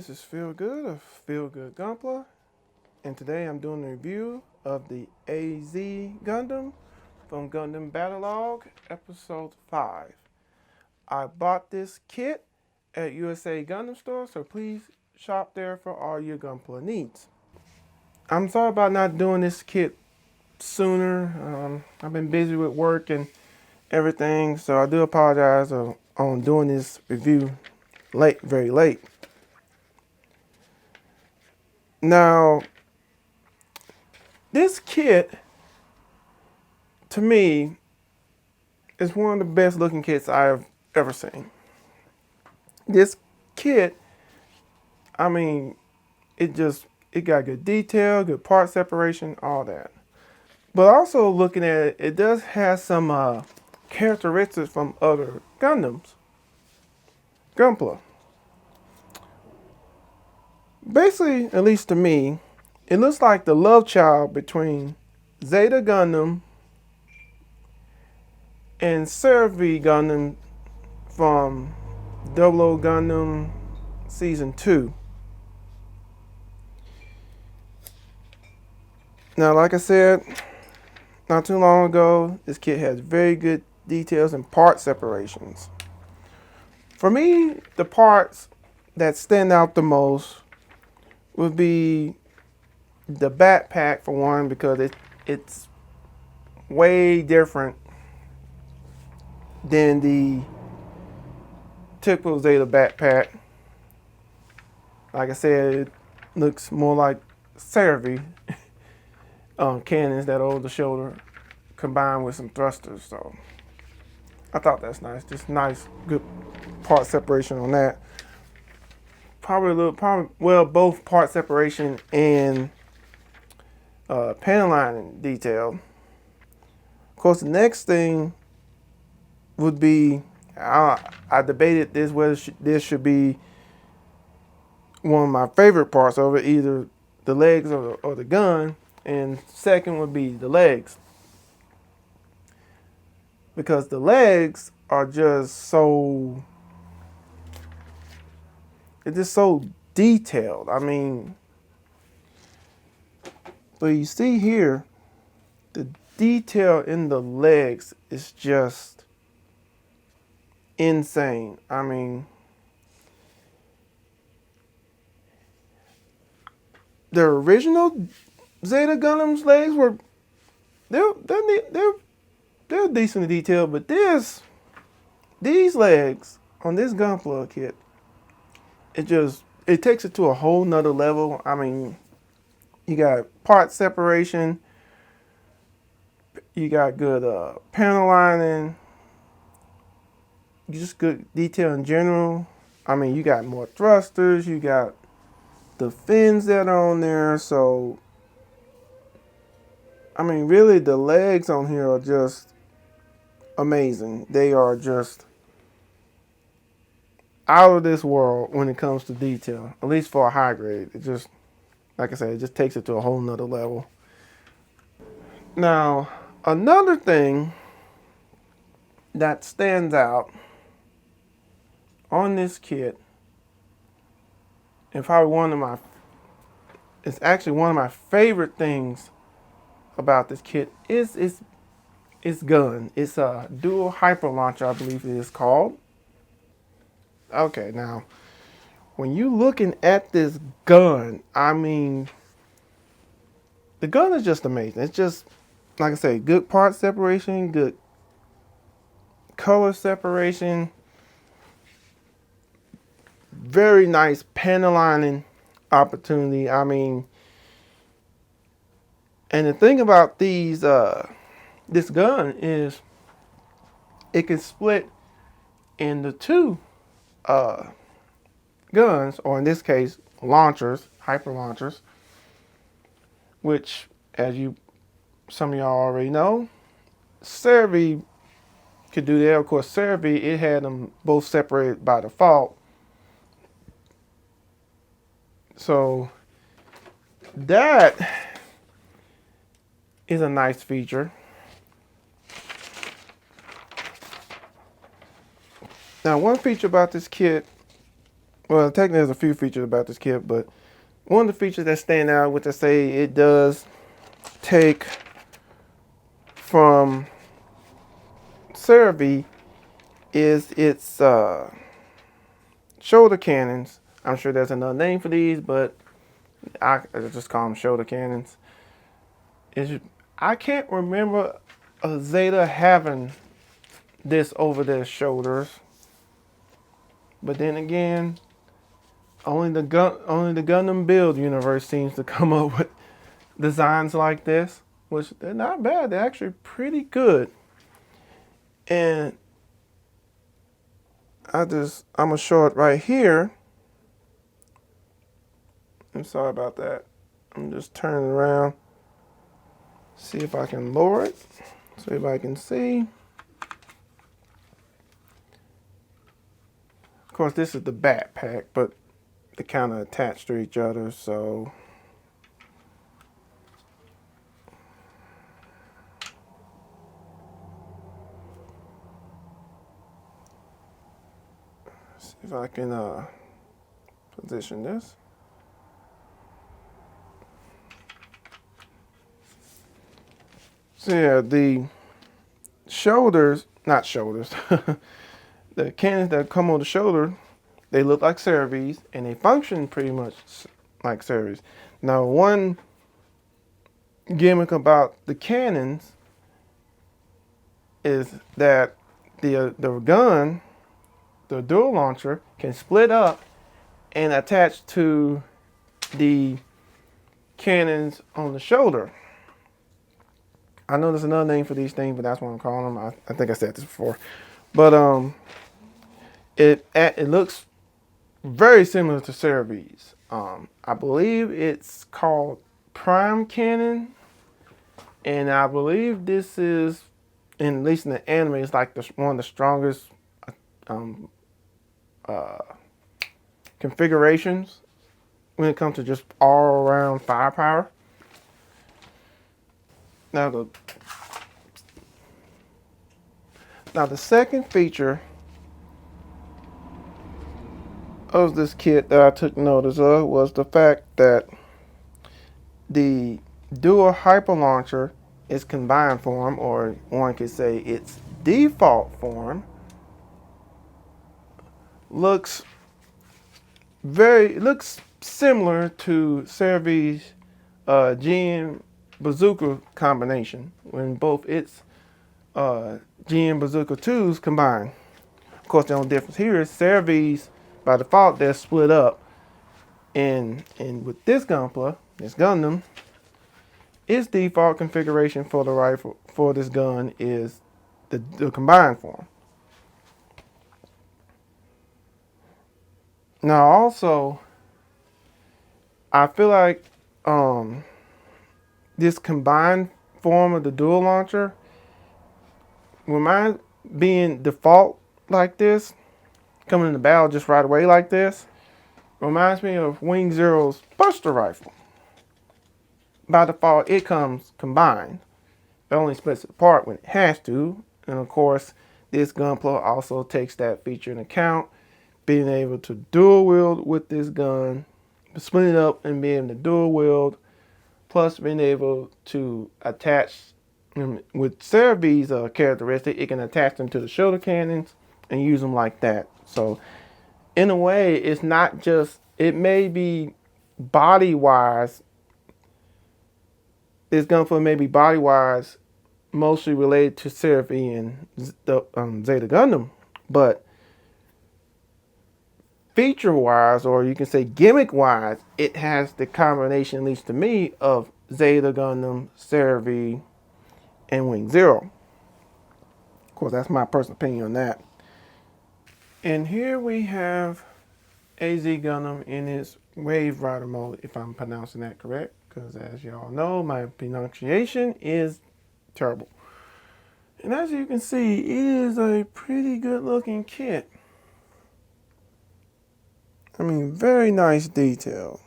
This is FeelGood of FeelGood Gunpla, and today I'm doing a review of the A-Z Gundam from Gundam Battlogue, Episode 5. I bought this kit at USA Gundam Store, so please shop there for all your Gunpla needs. I'm sorry about not doing this kit sooner. I've been busy with work and everything, so I do apologize on doing this review late, very late. Now, this kit, to me, is one of the best looking kits I have ever seen. This kit, I mean, it got good detail, good part separation, all that. But also looking at it, it does have some characteristics from other Gundams. Gunpla. Basically, at least to me, it looks like the love child between Zeta Gundam and Waverider Gundam from Double Gundam Season 2. Now, like I said, not too long ago, this kit has very good details and part separations. For me, the parts that stand out the most would be the backpack, for one, because it's way different than the typical Zeta backpack. Like I said, it looks more like Cervi cannons that over the shoulder combined with some thrusters. So I thought that's nice. Just nice, good part separation on that. Both part separation and panel lining detail. Of course, the next thing would be, I debated this whether this should be one of my favorite parts of it, either the legs or the gun, and second would be the legs, because the legs are just so detailed. I mean, but you see here, the detail in the legs is just insane. I mean, the original Zeta Gundam's legs were they're decently detailed, but these legs on this Gunpla kit, it takes it to a whole nother level. I mean, you got part separation, you got good panel lining, just good detail in general. I mean, you got more thrusters, you got the fins that are on there. So, I mean, really, the legs on here are just amazing. They are just out of this world when it comes to detail, at least for a high grade. It just, like I said, it just takes it to a whole nother level. Now, another thing that stands out on this kit, and probably it's actually one of my favorite things about this kit, is its gun. It's a dual hyper launcher, I believe it is called. Okay, now, when you looking at this gun, I mean, the gun is just amazing. It's just, like I say, good part separation, good color separation, very nice panel lining opportunity. I mean, and the thing about this gun is it can split into two guns, or in this case, launchers, hyper launchers, which, as some of y'all already know, Cervi could do that. Of course, Cervi, it had them both separated by default. So that is a nice feature. Now, one feature about this kit Well, technically there's a few features about this kit, but one of the features that stand out, which I say it does take from CeraVe, is its shoulder cannons. I'm sure there's another name for these, but I just call them shoulder cannons. I can't remember a Zeta having this over their shoulders, but then again, only the Gundam Build universe seems to come up with designs like this, which they're not bad. They're actually pretty good. And I'm gonna show it right here. I'm sorry about that. I'm just turning around. See if I can lower it so everybody can see. Of course, this is the backpack, but they kind of attached to each other, so see if I can position this. So yeah, the shoulders, not shoulders, the cannons that come on the shoulder, they look like CeraVes, and they function pretty much like CeraVes. Now, one gimmick about the cannons is that the gun, the dual launcher, can split up and attach to the cannons on the shoulder. I know there's another name for these things, but that's what I'm calling them. I think I said this before, but it looks very similar to CeraVes. I believe it's called Prime Cannon, and I believe this is, at least in the anime, it's like one of the strongest configurations when it comes to just all around firepower. Now the second feature of this kit that I took notice of was the fact that the dual hyper launcher is combined form, or one could say its default form, looks similar to CeraVe's GM Bazooka combination, when both its GM Bazooka 2s combine. Of course, the only difference here is CeraVe's, by default, they're split up. And with this Gunpla, this Gundam, its default configuration for the rifle for this gun is the combined form. Now, also, I feel like this combined form of the dual launcher, with mine being default like this, coming in the barrel just right away like this, reminds me of Wing Zero's Buster rifle. By default, it comes combined. It only splits it apart when it has to. And of course, this Gunpla also takes that feature in account, being able to dual wield with this gun, split it up and being able to dual wield, plus being able to attach with CeraVe's characteristic, it can attach them to the shoulder cannons and use them like that. So in a way, it's not just, it may be body-wise, this Gunpla may be body-wise mostly related to CeraVe and Zeta Gundam, but feature-wise, or you can say gimmick-wise, it has the combination, at least to me, of Zeta Gundam, CeraVe, and Wing Zero. Of course, that's my personal opinion on that. And here we have A-Z Gundam in its Waverider mode, if I'm pronouncing that correct, because as y'all know, my pronunciation is terrible. And as you can see, it is a pretty good looking kit. I mean, very nice detail.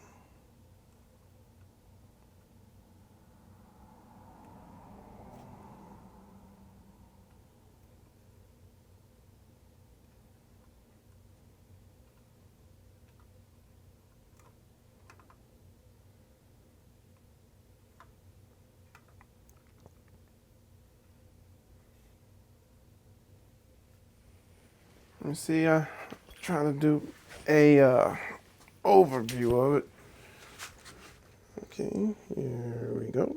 me see. I'm trying to do a overview of it. Okay, here we go.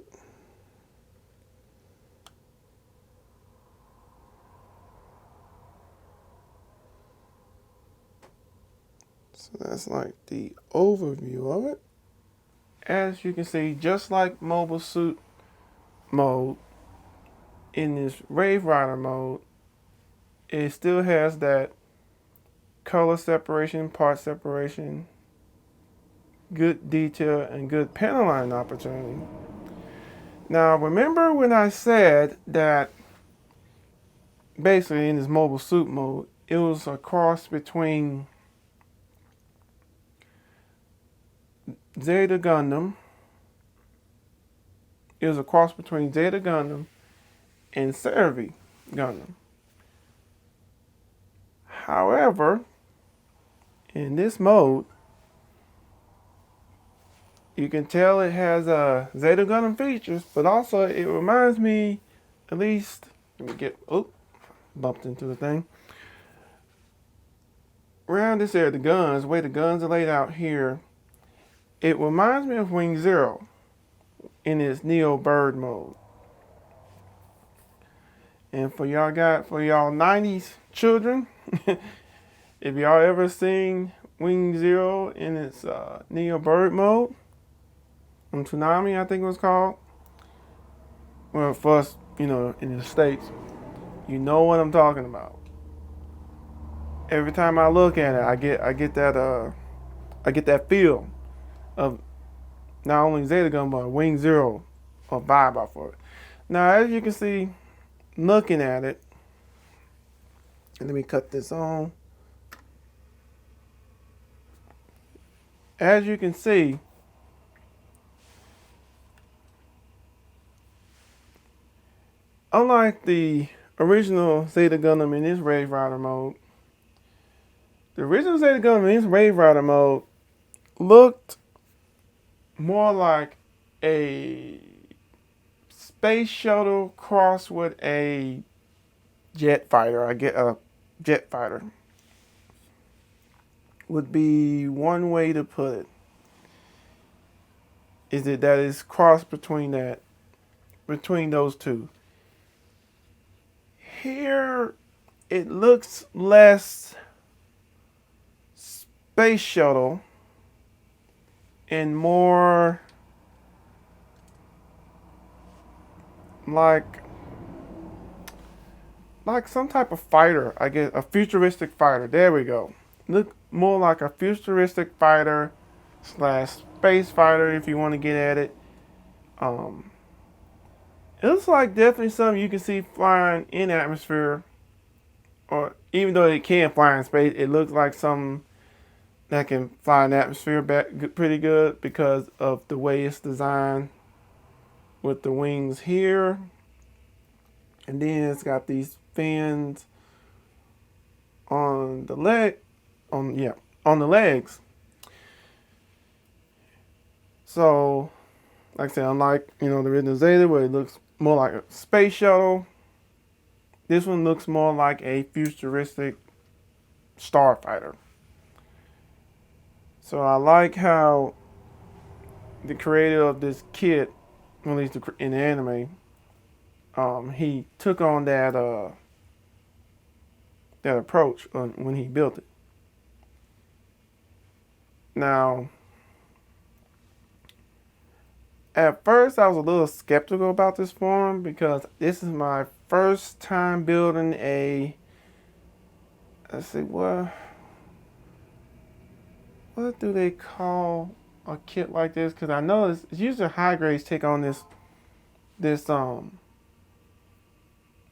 So that's like the overview of it. As you can see, just like mobile suit mode, in this Waverider mode, it still has that color separation, part separation, good detail, and good panel line opportunity. Now, remember when I said that basically in this mobile suit mode, it was a cross between Zeta Gundam. It was a cross between Zeta Gundam and A-Z Gundam. However, in this mode, you can tell it has Zeta Gundam features, but also it reminds me, at least, let me get, bumped into the thing. Around this area, the guns, the way the guns are laid out here, it reminds me of Wing Zero in its Neo Bird mode. And for y'all 90s children, if y'all ever seen Wing Zero in its Neo Bird mode, on Tsunami, I think it was called. Well, for us, in the States, you know what I'm talking about. Every time I look at it, I get that feel of not only Zeta Gundam but Wing Zero, a vibe off of it. Now, as you can see, looking at it, and let me cut this on. As you can see, unlike the original Zeta Gundam in this Waverider mode, the original Zeta Gundam in this Waverider mode looked more like a space shuttle crossed with a jet fighter. I get a jet fighter would be one way to put it. Is it that it's crossed between those two. Here, it looks less space shuttle and more like some type of fighter. I guess a futuristic fighter. There we go. Look more like a futuristic fighter / space fighter if you want to get at it. It looks like definitely something you can see flying in atmosphere, or even though it can fly in space, it looks like something that can fly in atmosphere pretty good because of the way it's designed with the wings here. And then it's got these fins on the legs. So, like I said, unlike, the original Zeta where it looks more like a space shuttle, this one looks more like a futuristic starfighter. So I like how the creator of this kit, at least in the anime, he took on that approach when he built it. Now, at first I was a little skeptical about this form because this is my first time building a, let's see, what do they call a kit like this? Because I know it's usually high grades take on this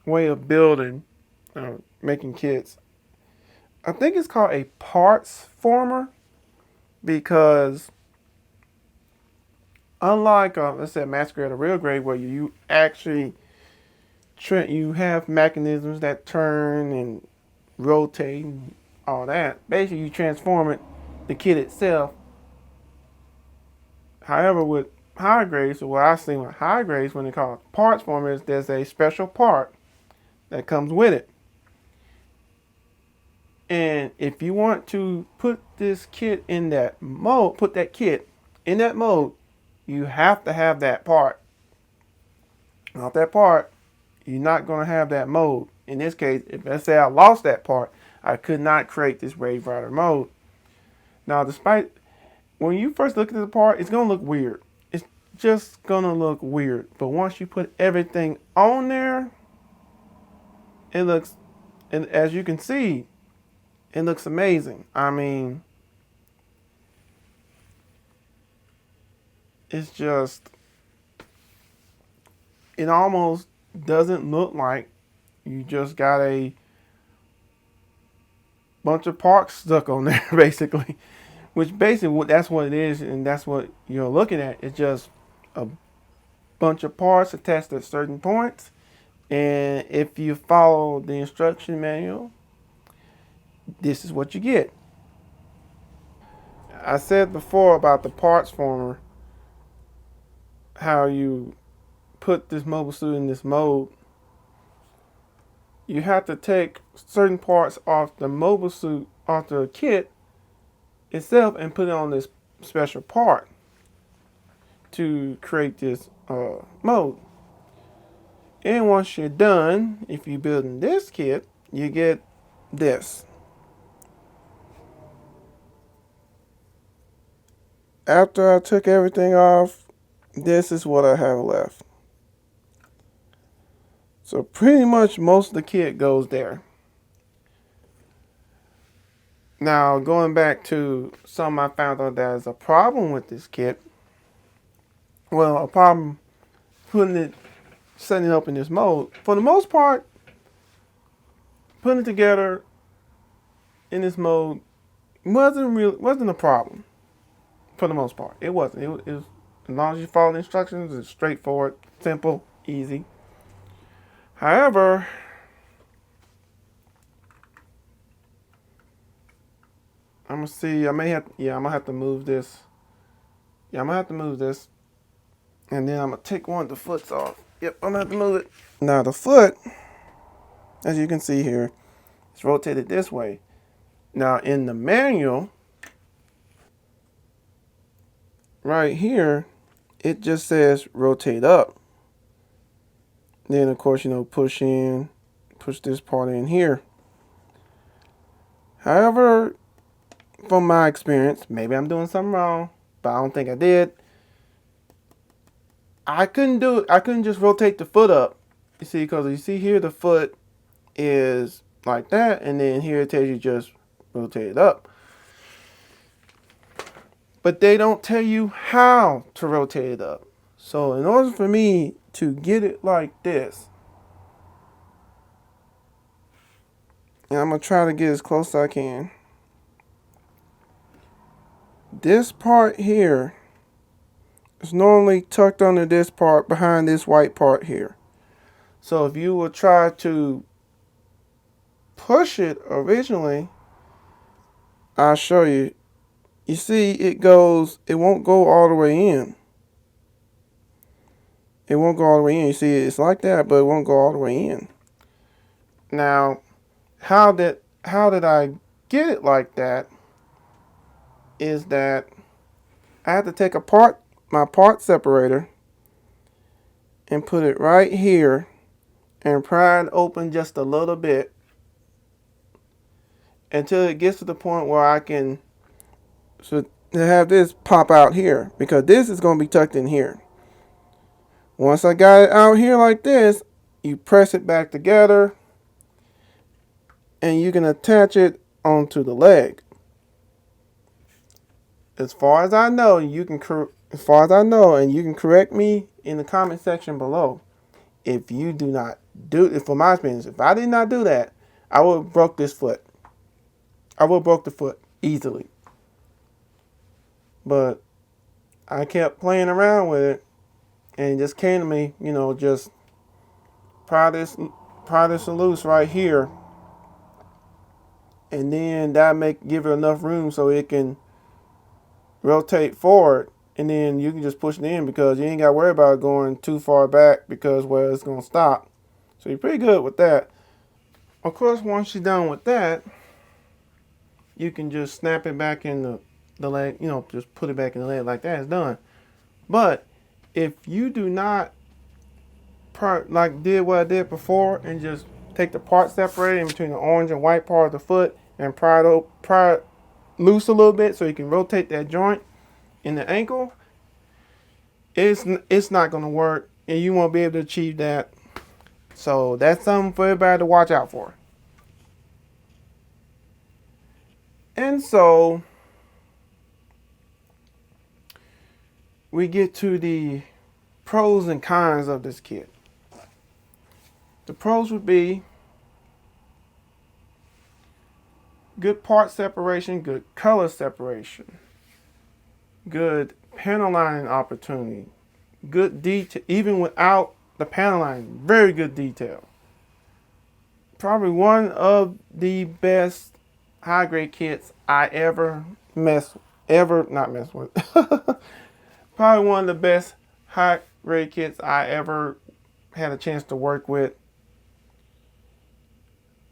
way of building, making kits. I think it's called a parts former because unlike let's say mass grade or real grade where you actually you have mechanisms that turn and rotate and all that, basically you transform it, the kit itself. However, with high grades, or what I've seen with high grades when they call it parts form, there's a special part that comes with it. And if you want to put this kit in that mode, put that kit in that mode, you have to have that part. Without that part, you're not going to have that mode. In this case, if let's say I lost that part, I could not create this Waverider mode. Now, despite when you first look at the part, it's going to look weird. It's just going to look weird. But once you put everything on there, it looks, and as you can see, it looks amazing. I mean, it's just, it almost doesn't look like you just got a bunch of parts stuck on there, basically. Which basically, that's what it is, and that's what you're looking at. It's just a bunch of parts attached at certain points. And if you follow the instruction manual, this is what you get. I said before about the parts former, how you put this mobile suit in this mode. You have to take certain parts off the mobile suit, off the kit itself, and put it on this special part to create this mode. And once you're done, if you're building this kit, you get this. After I took everything off, this is what I have left. So pretty much most of the kit goes there. Now, going back to something I found out that is a problem with this kit. Well, a problem setting it up in this mode. For the most part, putting it together in this mode wasn't a problem. For the most part, it wasn't. It was as long as you follow the instructions, it's straightforward, simple, easy. However, I'm gonna see. I'm gonna have to move this. Yeah, I'm gonna have to move this, and then I'm gonna take one of the foots off. Yep, I'm gonna have to move it. Now the foot, as you can see here, it's rotated this way. Now in the manual, right here, it just says rotate up. Then of course, push this part in here. However, from my experience, maybe I'm doing something wrong, but I don't think I did. I couldn't just rotate the foot up. You see, because you see here, the foot is like that, and then here it tells you just rotate it up. But they don't tell you how to rotate it up. So in order for me to get it like this, and I'm going to try to get as close as I can. This part here is normally tucked under this part behind this white part here. So if you will try to push it originally, I'll show you. You see, it won't go all the way in. It won't go all the way in. You see, it's like that, but it won't go all the way in. Now, how did I get it like that? Is that I had to take my part separator, and put it right here, and pry it open just a little bit until it gets to the point where I can have this pop out here, because this is going to be tucked in here. Once I got it out here like this, you press it back together, and you can attach it onto the leg. As far as I know, and you can correct me in the comment section below, if you do not do it, for my experience, if I did not do that, I would have broke this foot. I would have broke the foot easily. But I kept playing around with it, and it just came to me, just pry this loose right here, and then give it enough room so it can rotate forward, and then you can just push it in, because you ain't got to worry about it going too far back, because where it's going to stop. So you're pretty good with that. Of course, once you're done with that, you can just snap it back in the leg, you know, just put it back in the leg like that, it's done. But if you do not like did what I did before and just take the part separated in between the orange and white part of the foot and pry it loose a little bit so you can rotate that joint in the ankle, it's not going to work and you won't be able to achieve that. So that's something for everybody to watch out for. And so we get to the pros and cons of this kit. The pros would be good part separation, good color separation, good panel lining opportunity, good detail, even without the panel lining, very good detail. Probably one of the best high grade kits I ever not mess with. Probably one of the best high grade kits I ever had a chance to work with.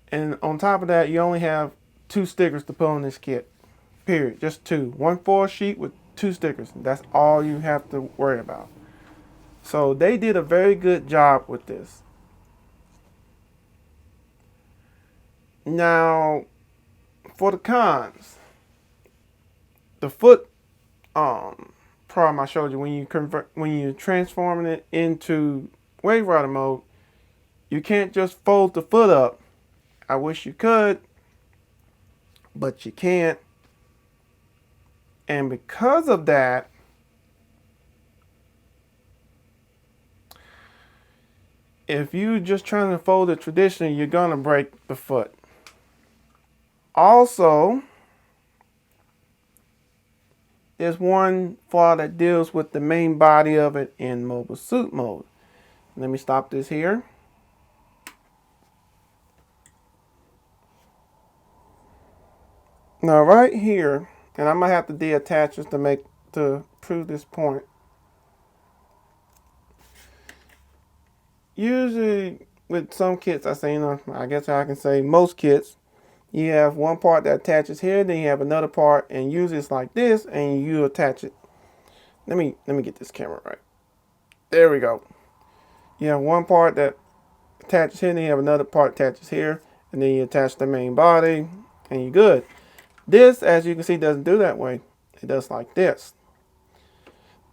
And on top of that, you only have 2 stickers to put on this kit. Period. Just 2. 1 4 sheet with 2 stickers. That's all you have to worry about. So they did a very good job with this. Now, for the cons, the foot problem I showed you, when you're transforming it into Waverider mode, you can't just fold the foot up. I wish you could, but you can't. And because of that, if you just trying to fold it traditionally, you're gonna break the foot. Also, there's one flaw that deals with the main body of it in mobile suit mode. Let me stop this here. Now right here, and I might have to deattach this to prove this point. Usually with some kits, I guess I can say most kits, you have one part that attaches here, then you have another part, and usually it's like this, and you attach it. Let me get this camera right. There we go. You have one part that attaches here, then you have another part attaches here, and then you attach the main body, and you're good. This, as you can see, doesn't do that way. It does like this.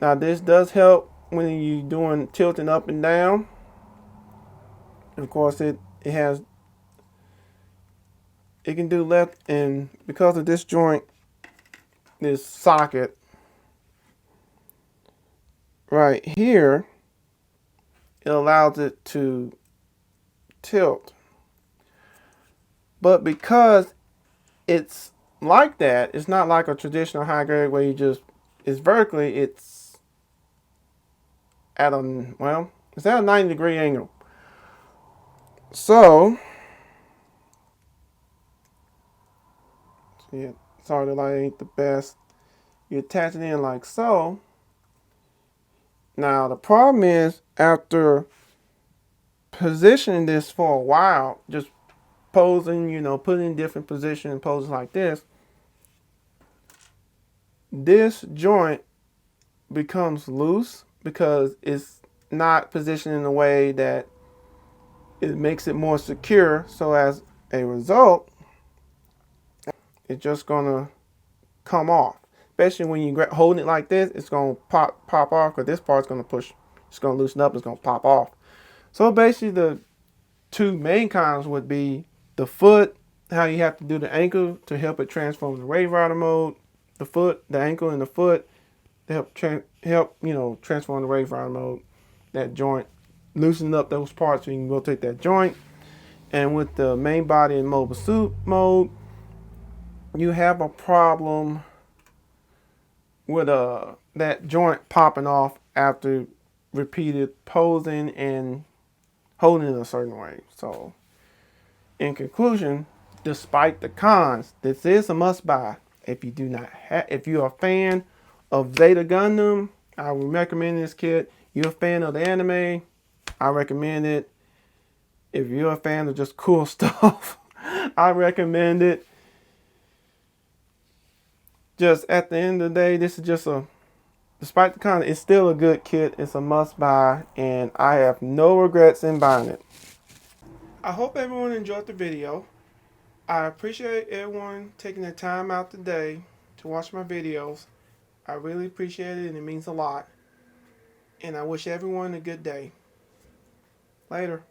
Now this does help when you're doing tilting up and down. Of course, it can do left, and because of this joint, this socket right here, it allows it to tilt. But because it's like that, it's not like a traditional high grade where it's vertically, it's at it's at a 90-degree angle. So, yeah, sorry, the light ain't the best. You attach it in like so. Now, the problem is, after positioning this for a while, just posing, putting in different positions, poses like this joint becomes loose because it's not positioned in a way that it makes it more secure. So as a result, it's just gonna come off. Especially when you holding it like this, it's gonna pop off because this part's gonna push. It's gonna loosen up. It's gonna pop off. So basically, the 2 main cons would be the foot, how you have to do the ankle to help it transform to Waverider mode. The foot, the ankle, and the foot to help transform to Waverider mode. That joint, loosen up those parts so you can rotate that joint. And with the main body in mobile suit mode, you have a problem with that joint popping off after repeated posing and holding it a certain way. So, in conclusion, despite the cons, this is a must buy. If you're a fan of Zeta Gundam, I would recommend this kit. You're a fan of the anime, I recommend it. If you're a fan of just cool stuff, I recommend it. just at the end of the day, this is just a, despite the content, it's still a good kit. It's a must buy, and I have no regrets in buying it. I hope everyone enjoyed the video. I appreciate everyone taking the time out today to watch my videos. I really appreciate it, and it means a lot. And I wish everyone a good day. Later.